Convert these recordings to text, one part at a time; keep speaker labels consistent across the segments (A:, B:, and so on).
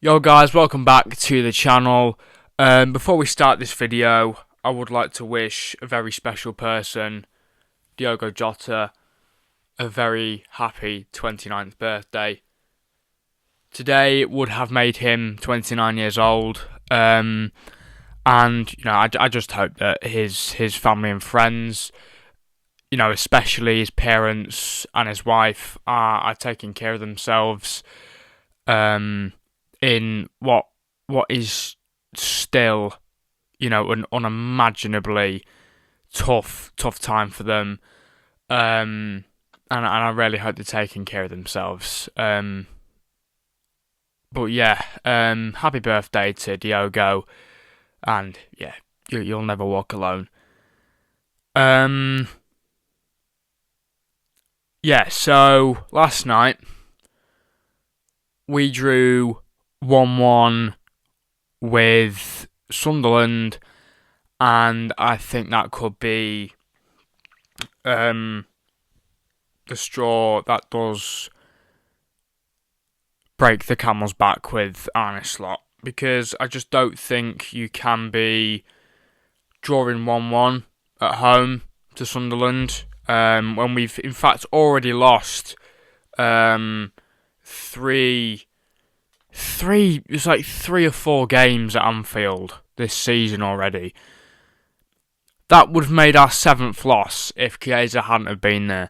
A: Yo guys, welcome back to the channel. Before we start this video, I would like to wish a very special person, Diogo Jota, a very happy 29th birthday. Today would have made him 29 years old, and I just hope that his family and friends, especially his parents and his wife, are taking care of themselves. In what is still, an unimaginably tough time for them, and I really hope they're taking care of themselves. But yeah, happy birthday to Diogo, and yeah, you'll never walk alone. Yeah. So last night we drew 1-1 with Sunderland, and I think that could be the straw that does break the camel's back with Arne Slot, because I just don't think you can be drawing 1-1 at home to Sunderland when we've in fact already lost it's like 3 or 4 games at Anfield this season already. That would have made our 7th loss if Chiesa hadn't have been there.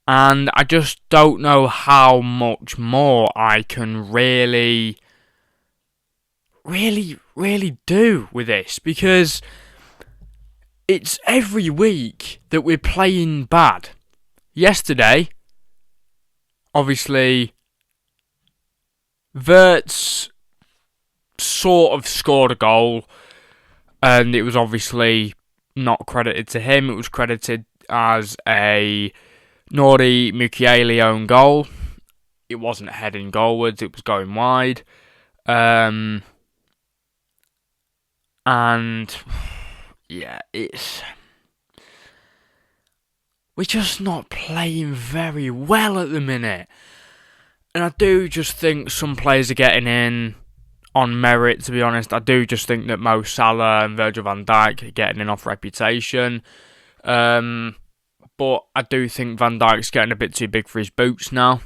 A: And I just don't know how much more I can really do with this, because it's every week that we're playing bad. Yesterday, obviously, Wirtz sort of scored a goal, and it was obviously not credited to him. It was credited as a Nori Mukiele own goal. It wasn't heading goalwards, it was going wide. And yeah, we're just not playing very well at the minute. And I do just think some players are getting in on merit, to be honest. I do just think that Mo Salah and Virgil van Dijk are getting in off reputation. But I do think Van Dijk's getting a bit too big for his boots now,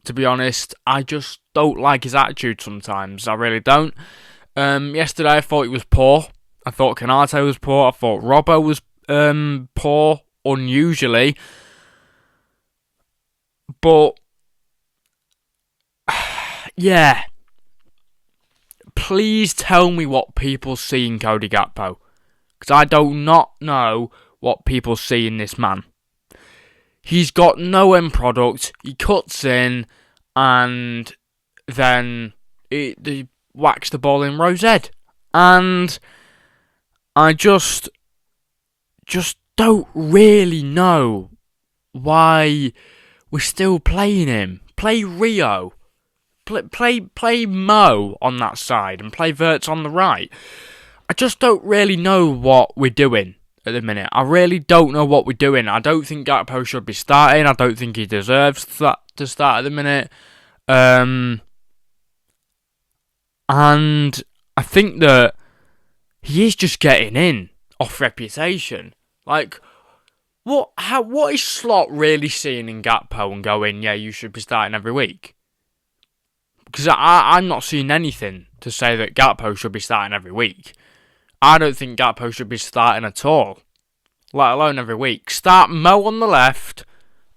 A: to be honest. I just don't like his attitude sometimes. I really don't. Yesterday I thought he was poor. I thought Konate was poor. I thought Robbo was poor, unusually. But yeah, please tell me what people see in Cody Gakpo, because I do not know what people see in this man. He's got no end product. He cuts in, and then he whacks the ball in Rowe's head, and I just don't really know why we're still playing him. Play Rio. Play Mo on that side and play Wirtz on the right. I just don't really know what we're doing at the minute. I really don't know what we're doing. I don't think Gakpo should be starting. I don't think he deserves to start at the minute. And I think that he is just getting in off reputation. Like, what is Slot really seeing in Gakpo and going, yeah, you should be starting every week? Because I'm not seeing anything to say that Gakpo should be starting every week. I don't think Gakpo should be starting at all, let alone every week. Start Mo on the left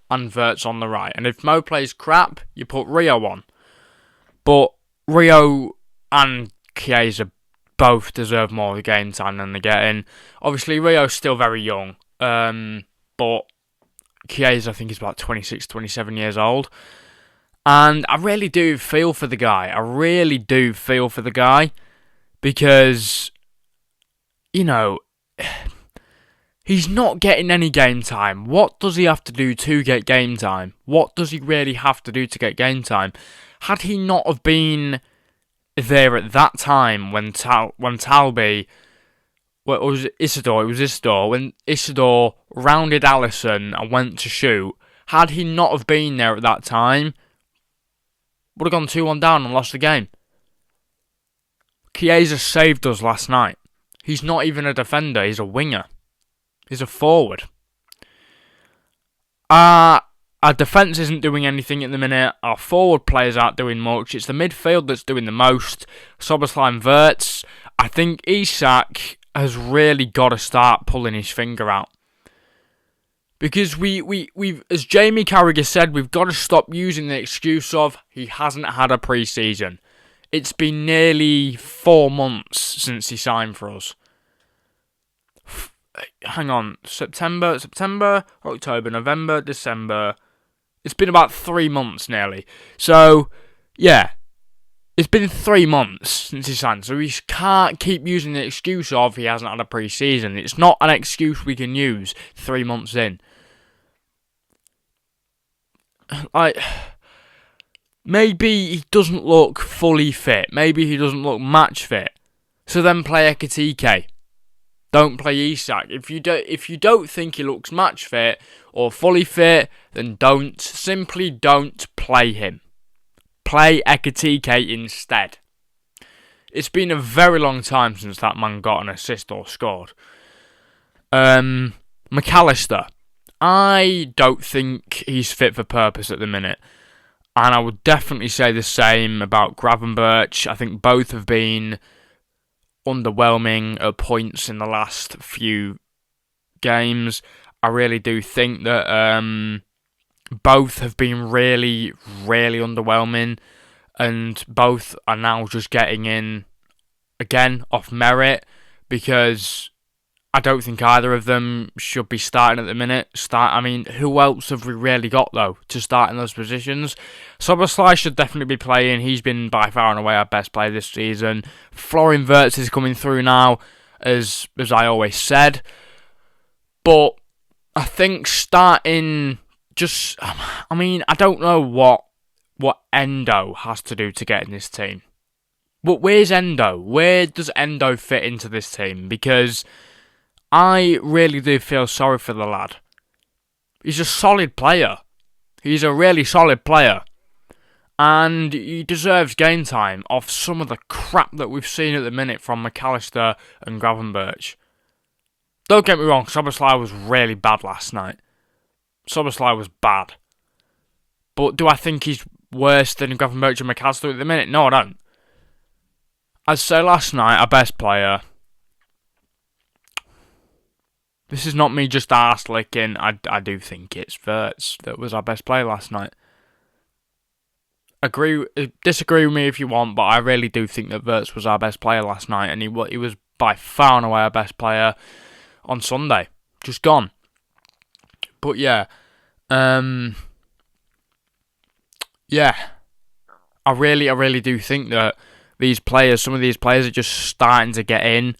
A: and Wirtz on the right. And if Mo plays crap, you put Rio on. But Rio and Chiesa both deserve more of the game time than they're getting. Obviously, Rio's still very young. But Chiesa, I think, is about 26, 27 years old. And I really do feel for the guy. Because, he's not getting any game time. What does he have to do to get game time? What does he really have to do to get game time? Had he not have been there at that time when Talby, well, it was Isidore, when Isidore rounded Alisson and went to shoot, had he not have been there at that time, would have gone 2-1 down and lost the game. Chiesa saved us last night. He's not even a defender, he's a winger. He's a forward. Our defence isn't doing anything at the minute. Our forward players aren't doing much. It's the midfield that's doing the most. Szoboszlai and Wirtz. I think Isak has really got to start pulling his finger out. Because we've, as Jamie Carragher said, we've got to stop using the excuse of he hasn't had a pre-season. It's been nearly 4 months since he signed for us. Hang on, September, October, November, December. It's been about 3 months nearly. So, yeah, it's been 3 months since he signed. So we can't keep using the excuse of he hasn't had a pre-season. It's not an excuse we can use 3 months in. Like, maybe he doesn't look fully fit. Maybe he doesn't look match fit. So then play Ekitike. Don't play Isak. If you don't think he looks match fit or fully fit, then simply don't play him. Play Ekitike instead. It's been a very long time since that man got an assist or scored. McAllister. I don't think he's fit for purpose at the minute. And I would definitely say the same about Gravenberch. I think both have been underwhelming at points in the last few games. I really do think that both have been really, really underwhelming, and both are now just getting in again off merit, because I don't think either of them should be starting at the minute. Who else have we really got, though, to start in those positions? Szoboszlai should definitely be playing. He's been by far and away our best player this season. Florian Wirtz is coming through now, as I always said. But I think starting I don't know what Endo has to do to get in this team. But where's Endo? Where does Endo fit into this team? Because I really do feel sorry for the lad. He's a solid player. He's a really solid player. And he deserves game time off some of the crap that we've seen at the minute from McAllister and Gravenberch. Don't get me wrong, Szoboszlai was really bad last night. Szoboszlai was bad. But do I think he's worse than Gravenberch and McAllister at the minute? No, I don't. I'd say last night, our best player. This is not me just arse licking. I do think it's Wirtz that was our best player last night. Disagree with me if you want, but I really do think that Wirtz was our best player last night, and he was by far and away our best player on Sunday. Just gone. But yeah, I really do think that some of these players are just starting to get in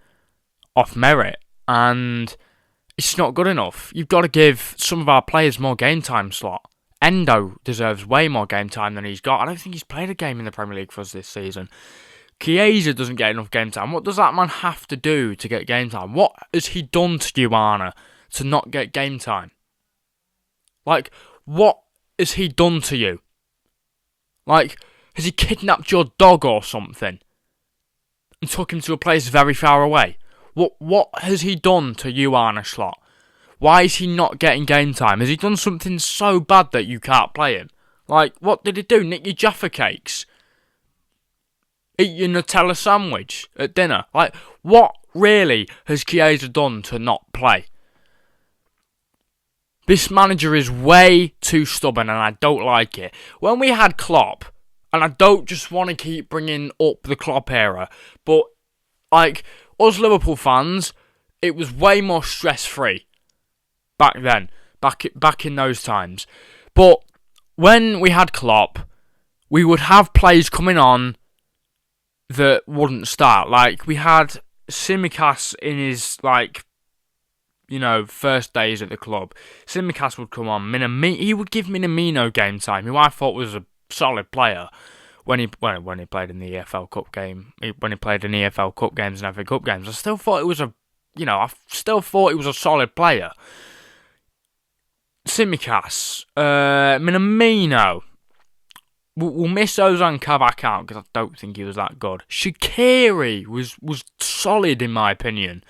A: off merit, and it's not good enough. You've got to give some of our players more game time slot. Endo deserves way more game time than he's got. I don't think he's played a game in the Premier League for us this season. Chiesa doesn't get enough game time. What does that man have to do to get game time? What has he done to Joanna to not get game time? Like, what has he done to you? Like, has he kidnapped your dog or something and took him to a place very far away? What has he done to you, Arne Slot? Why is he not getting game time? Has he done something so bad that you can't play him? Like, what did he do? Nick your Jaffa cakes? Eat your Nutella sandwich at dinner? Like, what really has Chiesa done to not play? This manager is way too stubborn, and I don't like it. When we had Klopp, and I don't just want to keep bringing up the Klopp era, but, like, us Liverpool fans, it was way more stress-free back then, back in those times. But when we had Klopp, we would have players coming on that wouldn't start. Like, we had Tsimikas in his, first days at the club. Tsimikas would come on. He would give Minamino game time, who I thought was a solid player when he played in the EFL Cup game. When he played in EFL Cup games and FA Cup games, I still thought he was a solid player. Tsimikas, Minamino, we'll miss Ozan Kabak out because I don't think he was that good. Shaqiri was solid in my opinion.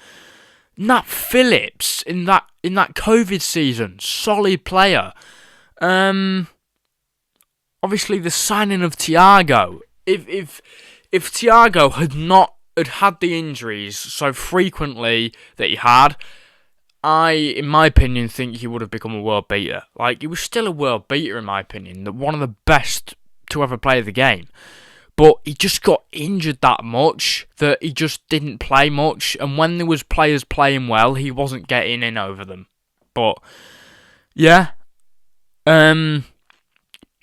A: Nat Phillips in that COVID season, solid player. Obviously the signing of Thiago. If Thiago had the injuries so frequently that he had, I, in my opinion, think he would have become a world beater. Like, he was still a world beater, in my opinion. One of the best to ever play the game. But he just got injured that much that he just didn't play much. And when there was players playing well, he wasn't getting in over them. But, yeah.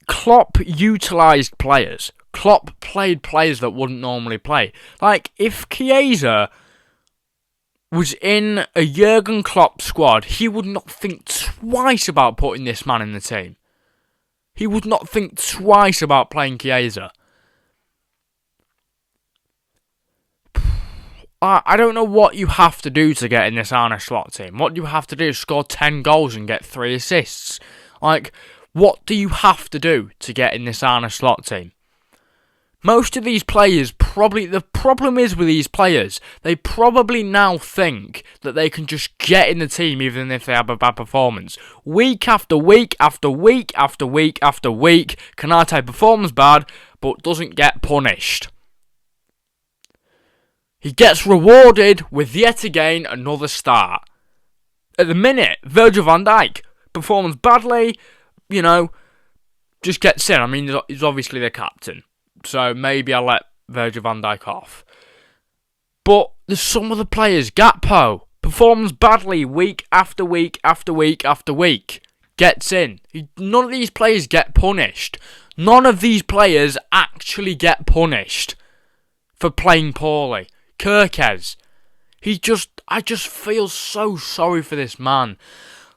A: Klopp utilised players. Klopp played players that wouldn't normally play. Like, if Chiesa was in a Jurgen Klopp squad, he would not think twice about putting this man in the team. He would not think twice about playing Chiesa. I don't know what you have to do to get in this Arne Slot team. What you have to do is score 10 goals and get 3 assists. Like, what do you have to do to get in this Arne Slot team? Most of these players the problem is with these players, they probably now think that they can just get in the team even if they have a bad performance. Week after week after week after week after week, Konate performs bad but doesn't get punished. He gets rewarded with yet again another start. At the minute, Virgil van Dijk performs badly, just gets in. I mean, he's obviously the captain. So maybe I'll let Virgil van Dijk off. But there's some other players. Gakpo performs badly week after week after week after week. Gets in. None of these players get punished. None of these players actually get punished for playing poorly. Kirkez. I just feel so sorry for this man.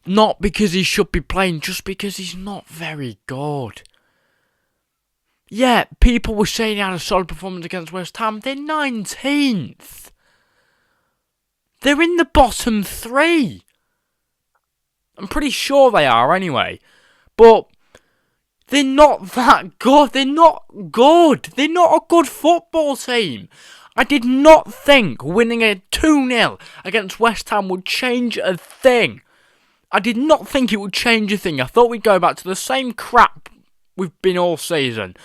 A: Not because he should be playing, just because he's not very good. Yeah, people were saying he had a solid performance against West Ham. They're 19th. They're in the bottom 3. I'm pretty sure they are anyway. But they're not that good. They're not good. They're not a good football team. I did not think winning a 2-0 against West Ham would change a thing. I did not think it would change a thing. I thought we'd go back to the same crap we've been all season.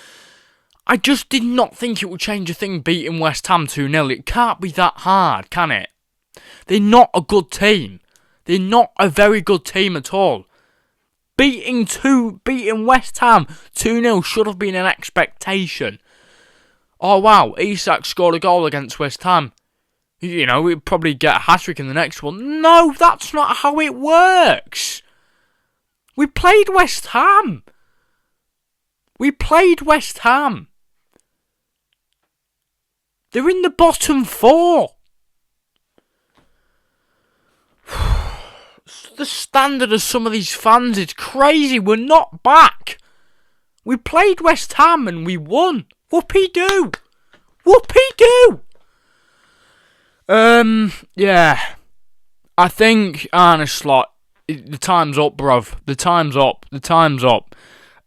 A: I just did not think it would change a thing beating West Ham 2-0. It can't be that hard, can it? They're not a good team. They're not a very good team at all. Beating West Ham 2-0 should have been an expectation. Oh wow, Isak scored a goal against West Ham. We'd probably get a hat-trick in the next one. No, that's not how it works. We played West Ham. They're in the bottom 4. The standard of some of these fans is crazy. We're not back. We played West Ham and we won. Whoopee-doo. Whoopee-doo. Yeah. I think Arne Slot, the time's up, bruv. The time's up.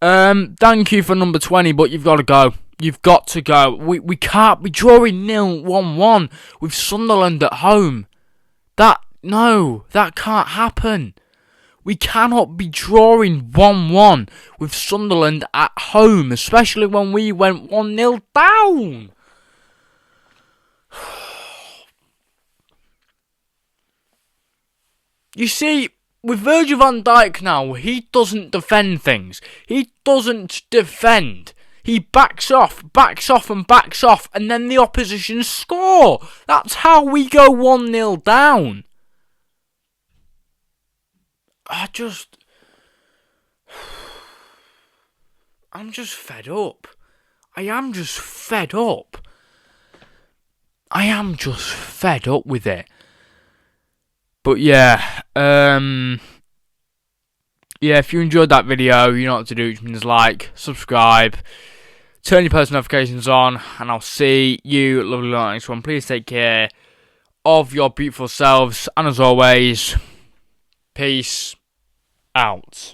A: Thank you for number 20, but you've got to go. You've got to go. We can't be drawing 0-1-1 with Sunderland at home. That can't happen. We cannot be drawing 1-1 with Sunderland at home, especially when we went 1-0 down. You see, with Virgil van Dijk now, he doesn't defend things. He doesn't defend. He backs off, and then the opposition score. That's how we go 1-0 down. I'm just fed up. I am just fed up with it. But yeah, if you enjoyed that video, you know what to do, which means like, subscribe, turn your post notifications on, and I'll see you lovely on the next one. Please take care of your beautiful selves, and as always, peace out.